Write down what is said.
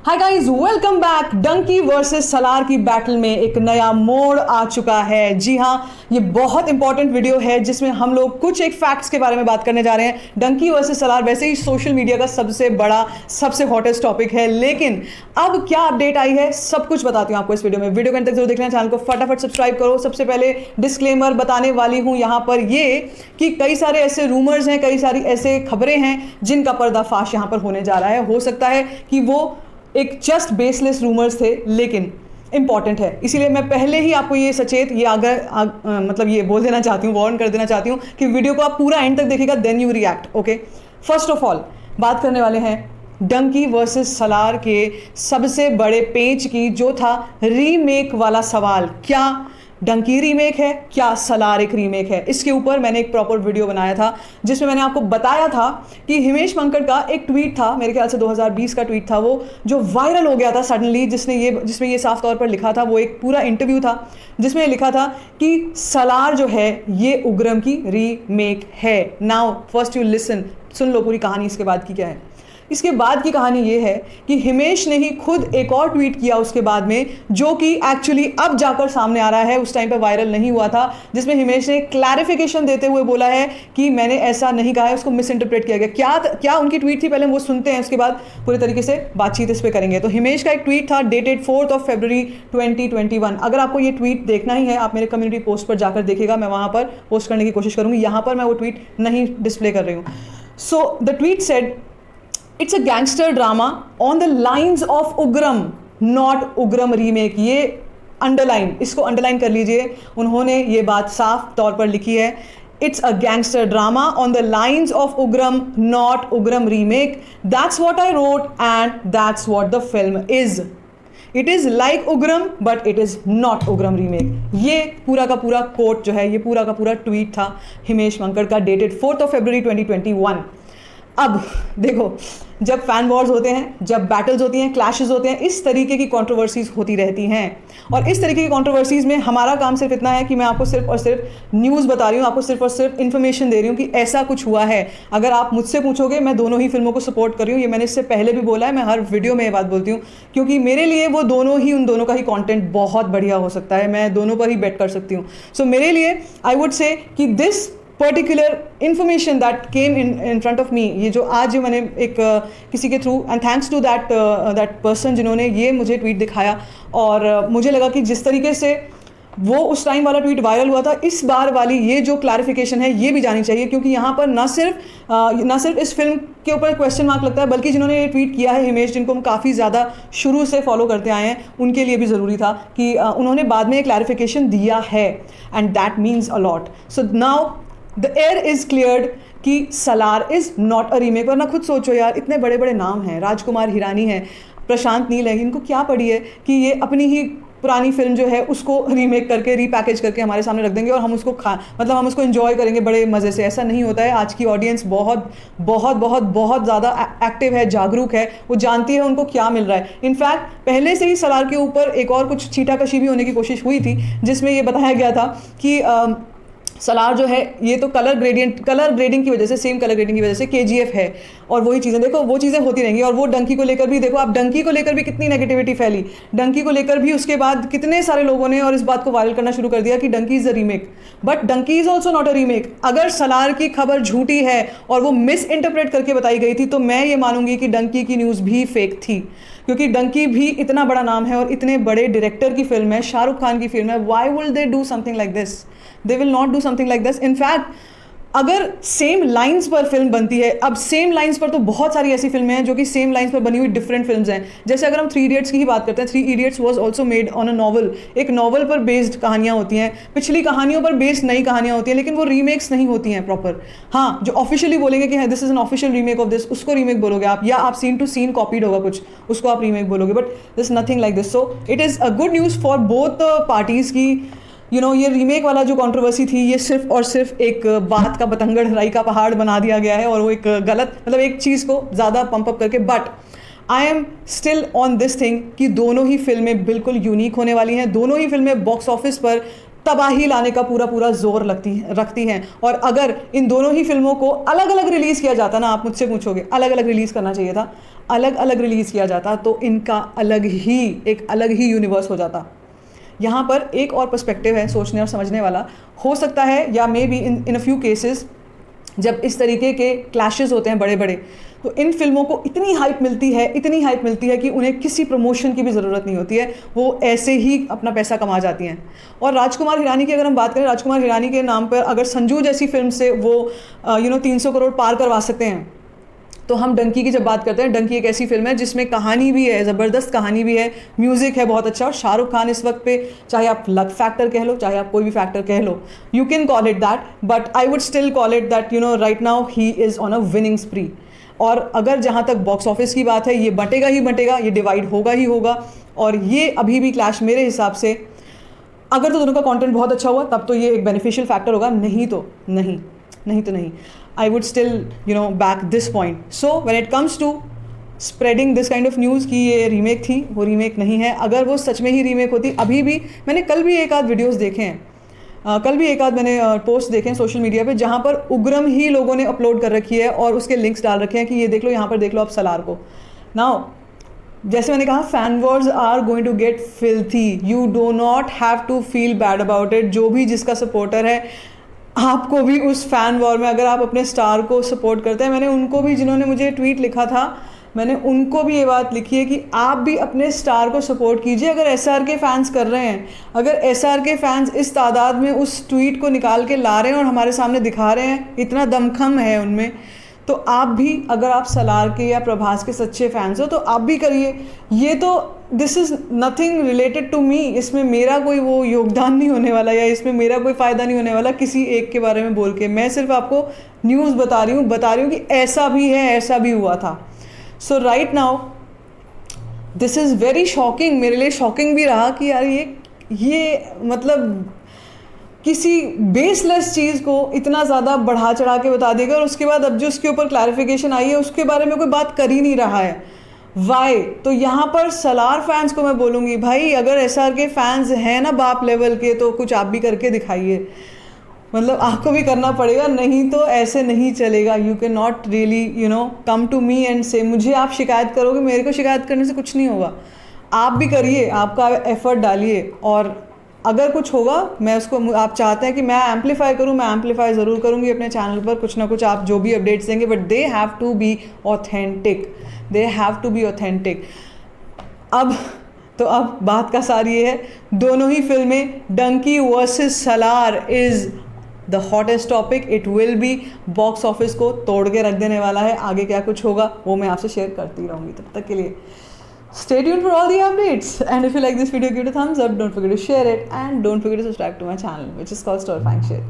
हाय guys, welcome back. Dunki versus Salaar की battle में एक नया मोड़ आ चुका है। जी हाँ, ये बहुत इंपॉर्टेंट वीडियो है जिसमें हम लोग कुछ एक फैक्ट्स के बारे में बात करने जा रहे हैं। डंकी वर्सेस सलार वैसे ही सोशल मीडिया का सबसे बड़ा, सबसे हॉटेस्ट टॉपिक है, लेकिन अब क्या अपडेट आई है सब कुछ बताती हूँ आपको इस वीडियो में। वीडियो के अंत तक जरूर देखना, चैनल को फटाफट सब्सक्राइब करो। सबसे पहले डिस्क्लेमर बताने वाली हूँ यहाँ पर ये कि कई सारे ऐसे रूमर्स हैं, कई सारी ऐसे खबरें हैं जिनका पर्दाफाश यहाँ पर होने जा रहा है। हो सकता है कि वो एक जस्ट बेसलेस रूमर्स थे, लेकिन इंपॉर्टेंट है, इसीलिए मैं पहले ही आपको ये सचेत ये मतलब ये बोल देना चाहती हूँ, वार्न कर देना चाहती हूँ कि वीडियो को आप पूरा एंड तक देखिएगा, then you react. Okay, first of all बात करने वाले हैं डंकी वर्सेस सलार के सबसे बड़े पेच की, जो था रीमेक वाला सवाल। क्या डंकी रीमेक है, क्या सलार एक रीमेक है? इसके ऊपर मैंने एक प्रॉपर वीडियो बनाया था जिसमें मैंने आपको बताया था कि हिमेश मंकड़ का एक ट्वीट था, मेरे ख्याल से 2020 का ट्वीट था वो, जो वायरल हो गया था सडनली, जिसमें ये साफ तौर पर लिखा था, वो एक पूरा इंटरव्यू था जिसमें लिखा था कि सलार जो है ये उग्रम की रीमेक है। नाउ फर्स्ट यू लिसन, सुन लो पूरी कहानी इसके बाद की क्या है। इसके बाद की कहानी ये है कि हिमेश ने ही खुद एक और ट्वीट किया उसके बाद में, जो कि एक्चुअली अब जाकर सामने आ रहा है, उस टाइम पे वायरल नहीं हुआ था, जिसमें हिमेश ने क्लैरिफिकेशन देते हुए बोला है कि मैंने ऐसा नहीं कहा है, उसको मिस इंटरप्रेट किया गया। क्या उनकी ट्वीट थी, पहले वो सुनते हैं, उसके बाद पूरे तरीके से बातचीत इस पर करेंगे। तो हिमेश का एक ट्वीट था डेटेड 4 फरवरी 2021। अगर आपको ये ट्वीट देखना ही है, आप मेरे कम्युनिटी पोस्ट पर जाकर देखिएगा, मैं वहाँ पर पोस्ट करने की कोशिश करूँगी, यहाँ पर मैं वो ट्वीट नहीं डिस्प्ले कर रही हूँ। So the tweet said, it's a gangster drama on the lines of उग्रम, not उग्रम remake. ये अंडरलाइन, इसको अंडरलाइन कर लीजिए, उन्होंने ये बात साफ तौर पर लिखी है। It's a gangster drama on the lines of उग्रम, not उग्रम remake. That's what I wrote and that's what the film is. It is like उग्रम but it is not उग्रम remake. ये पूरा का पूरा कोट जो है, ये पूरा का पूरा ट्वीट था हिमेश मंकड़ का, डेटेड 4 फरवरी 2021। अब देखो, जब फैन वॉर्स होते हैं, जब बैटल्स होती हैं, क्लैशेस होते हैं, इस तरीके की कंट्रोवर्सीज होती रहती हैं। और इस तरीके की कंट्रोवर्सीज में हमारा काम सिर्फ इतना है कि मैं आपको सिर्फ और सिर्फ न्यूज़ बता रही हूँ, आपको सिर्फ और सिर्फ इन्फॉर्मेशन दे रही हूँ कि ऐसा कुछ हुआ है। अगर आप मुझसे पूछोगे, मैं दोनों ही फिल्मों को सपोर्ट कर रही हूँ, ये मैंने इससे पहले भी बोला है, मैं हर वीडियो में ये बात बोलती हूँ, क्योंकि मेरे लिए वो दोनों ही, उन दोनों का ही कॉन्टेंट बहुत बढ़िया हो सकता है, मैं दोनों पर ही बेट कर सकती हूँ। सो मेरे लिए आई वुड से कि this particular information that came in front of me, ये जो आज मैंने एक किसी के through, and thanks to that person जिन्होंने ये मुझे ट्वीट दिखाया, और मुझे लगा कि जिस तरीके से वो उस टाइम वाला ट्वीट वायरल हुआ था, इस बार वाली ये जो क्लैरिफिकेशन है ये भी जानी चाहिए, क्योंकि यहाँ पर ना सिर्फ इस फिल्म के ऊपर क्वेश्चन मार्क लगता है, बल्कि जिन्होंने ये ट्वीट किया है, हिमेश, जिनको हम काफ़ी ज़्यादा शुरू से फॉलो करते आए हैं, उनके लिए भी ज़रूरी था कि उन्होंने बाद में क्लैरिफिकेशन दिया है, and that means a lot. So now the air is cleared कि Salaar is not a remake. वरना खुद सोचो यार, इतने बड़े बड़े नाम हैं, राजकुमार हिरानी है, प्रशांत नील है, इनको क्या पड़ी है कि ये अपनी ही पुरानी फिल्म जो है उसको रीमेक करके, रीपैकेज करके हमारे सामने रख देंगे और हम उसको हम उसको एंजॉय करेंगे बड़े मज़े से। ऐसा नहीं होता है। आज की ऑडियंस बहुत बहुत बहुत बहुत ज़्यादा एक्टिव है, जागरूक है, वो जानती है उनको क्या मिल रहा है। इनफैक्ट पहले से ही सलार के ऊपर एक और कुछ छीटाकशी भी होने की कोशिश हुई थी, जिसमें ये बताया गया था कि सलार जो है ये तो कलर ग्रेडिंग की वजह से, सेम कलर ग्रेडिंग की वजह से KGF है, और वही चीज़ें देखो, वो चीज़ें होती रहेंगी। और वो डंकी को लेकर भी देखो, आप डंकी को लेकर भी कितनी नेगेटिविटी फैली, डंकी को लेकर भी उसके बाद कितने सारे लोगों ने और इस बात को वायरल करना शुरू कर दिया कि Dunki is a remake, but Dunki is also not a remake. अगर सलार की खबर झूठी है और वो मिस इंटरप्रेट करके बताई गई थी, तो मैं ये मानूंगी कि डंकी की न्यूज़ भी फेक थी, क्योंकि डंकी भी इतना बड़ा नाम है और इतने बड़े डायरेक्टर की फिल्म है, शाहरुख खान की फिल्म है। Why will they do something like this? They will not do something like this. In fact अगर सेम लाइंस पर फिल्म बनती है, अब सेम लाइंस पर तो बहुत सारी ऐसी फिल्में हैं जो कि सेम लाइंस पर बनी हुई डिफरेंट फिल्म्स हैं। जैसे अगर हम 3 इडियट्स की ही बात करते हैं, 3 idiots was also made on a novel. एक नॉवल पर बेस्ड कहानियाँ होती हैं, पिछली कहानियों पर बेस्ड नई कहानियाँ होती हैं, लेकिन वो रीमेक्स नहीं होती हैं प्रॉपर। हाँ, जो ऑफिशियली बोलेंगे कि this is an official remake of this, उसको रीमेक बोलोगे आप, या आप सीन टू सीन कॉपीड होगा कुछ, उसको आप रीमेक बोलोगे, but this nothing like this. So it is a good news for both parties की ये रीमेक वाला जो कंट्रोवर्सी थी, ये सिर्फ और सिर्फ एक बात का बतंगड़, राई का पहाड़ बना दिया गया है, और वो एक गलत, मतलब एक चीज़ को ज़्यादा पंप अप करके। But I am still on this thing कि दोनों ही फिल्में बिल्कुल यूनिक होने वाली हैं, दोनों ही फिल्में बॉक्स ऑफिस पर तबाही लाने का पूरा जोर रखती हैं। और अगर इन दोनों ही फिल्मों को अलग अलग रिलीज़ किया जाता ना, आप मुझसे पूछोगे अलग अलग रिलीज़ करना चाहिए था, अलग अलग रिलीज़ किया जाता तो इनका एक अलग ही यूनिवर्स हो जाता। यहाँ पर एक और पर्सपेक्टिव है सोचने और समझने वाला। हो सकता है या may be in a few cases जब इस तरीके के क्लैशेस होते हैं बड़े बड़े, तो इन फिल्मों को इतनी हाइप मिलती है कि उन्हें किसी प्रमोशन की भी ज़रूरत नहीं होती है, वो ऐसे ही अपना पैसा कमा जाती हैं। और राजकुमार हिरानी की अगर हम बात करें, राजकुमार हिरानी के नाम पर अगर संजू जैसी फिल्म से वो 300 करोड़ पार करवा सकते हैं, तो हम डंकी की जब बात करते हैं, डंकी एक ऐसी फिल्म है जिसमें कहानी भी है, ज़बरदस्त कहानी भी है, म्यूज़िक है बहुत अच्छा, और शाहरुख खान इस वक्त पे, चाहे आप लक फैक्टर कह लो, चाहे आप कोई भी फैक्टर कह लो, you can call it that, but I would still call it that right now he is on a winning spree. और अगर जहाँ तक बॉक्स ऑफिस की बात है, ये बटेगा ही बटेगा, ये डिवाइड होगा ही होगा। और ये अभी भी क्लैश मेरे हिसाब से, अगर तो दोनों का कंटेंट बहुत अच्छा हुआ तब तो ये एक बेनिफिशियल फैक्टर होगा, नहीं तो नहीं। I would still back this point. So when it comes to spreading this kind of news कि ये रीमेक थी, वो रीमेक नहीं है। अगर वो सच में ही रीमेक होती, अभी भी मैंने कल भी एक आध वीडियोस देखे हैं, कल भी एक आध मैंने पोस्ट देखे हैं सोशल मीडिया पे, जहाँ पर उग्रम ही लोगों ने अपलोड कर रखी है और उसके लिंक्स डाल रखे हैं कि ये देख लो, यहाँ पर देख लो आप सलार को। नाउ जैसे मैंने कहा, fan wars are going to get filthy, you do not have to feel bad about it. जो भी जिसका सपोर्टर है, आपको भी उस फैन वॉर में, अगर आप अपने स्टार को सपोर्ट करते हैं, मैंने उनको भी, जिन्होंने मुझे ट्वीट लिखा था, मैंने उनको भी ये बात लिखी है कि आप भी अपने स्टार को सपोर्ट कीजिए। अगर एसआर के फैंस कर रहे हैं, अगर एसआर के फैंस इस तादाद में उस ट्वीट को निकाल के ला रहे हैं और हमारे सामने दिखा रहे हैं, इतना दमखम है उनमें, तो आप भी, अगर आप सलार के या प्रभास के सच्चे फैंस हो, तो आप भी करिए। ये तो this is nothing related to me, इसमें मेरा कोई वो योगदान नहीं होने वाला, या इसमें मेरा कोई फ़ायदा नहीं होने वाला किसी एक के बारे में बोल के। मैं सिर्फ आपको न्यूज़ बता रही हूँ कि ऐसा भी है, ऐसा भी हुआ था। So right now this is very shocking, मेरे लिए शॉकिंग भी रहा कि यार ये मतलब किसी बेसलेस चीज़ को इतना ज़्यादा बढ़ा चढ़ा के बता देगा, और उसके बाद अब जो उसके ऊपर क्लैरिफिकेशन आई है उसके बारे में कोई बात कर ही नहीं रहा है। वाई? तो यहाँ पर सलार फैंस को मैं बोलूँगी, भाई अगर एसआर के फैंस हैं ना बाप लेवल के, तो कुछ आप भी करके दिखाइए, मतलब आपको भी करना पड़ेगा, नहीं तो ऐसे नहीं चलेगा। You can not really come to me and say मुझे आप शिकायत करोगे, मेरे को शिकायत करने से कुछ नहीं होगा। आप भी करिए, आपका एफर्ट डालिए, और अगर कुछ होगा, मैं उसको, आप चाहते हैं कि मैं एम्पलीफाई करूं, मैं एम्पलीफाई ज़रूर करूंगी अपने चैनल पर, कुछ ना कुछ आप जो भी अपडेट्स देंगे, but they have to be authentic, they have to be authentic. अब बात का सार ये है, दोनों ही फिल्में, Dunki versus Salaar is the hottest topic, it will be, box office को तोड़ के रख देने वाला है। आगे क्या कुछ होगा वो मैं आपसे शेयर करती रहूँगी, तब तक के लिए stay tuned for all the updates, and if you like this video, give it a thumbs up, don't forget to share it, and don't forget to subscribe to my channel, which is called Storifying Shit.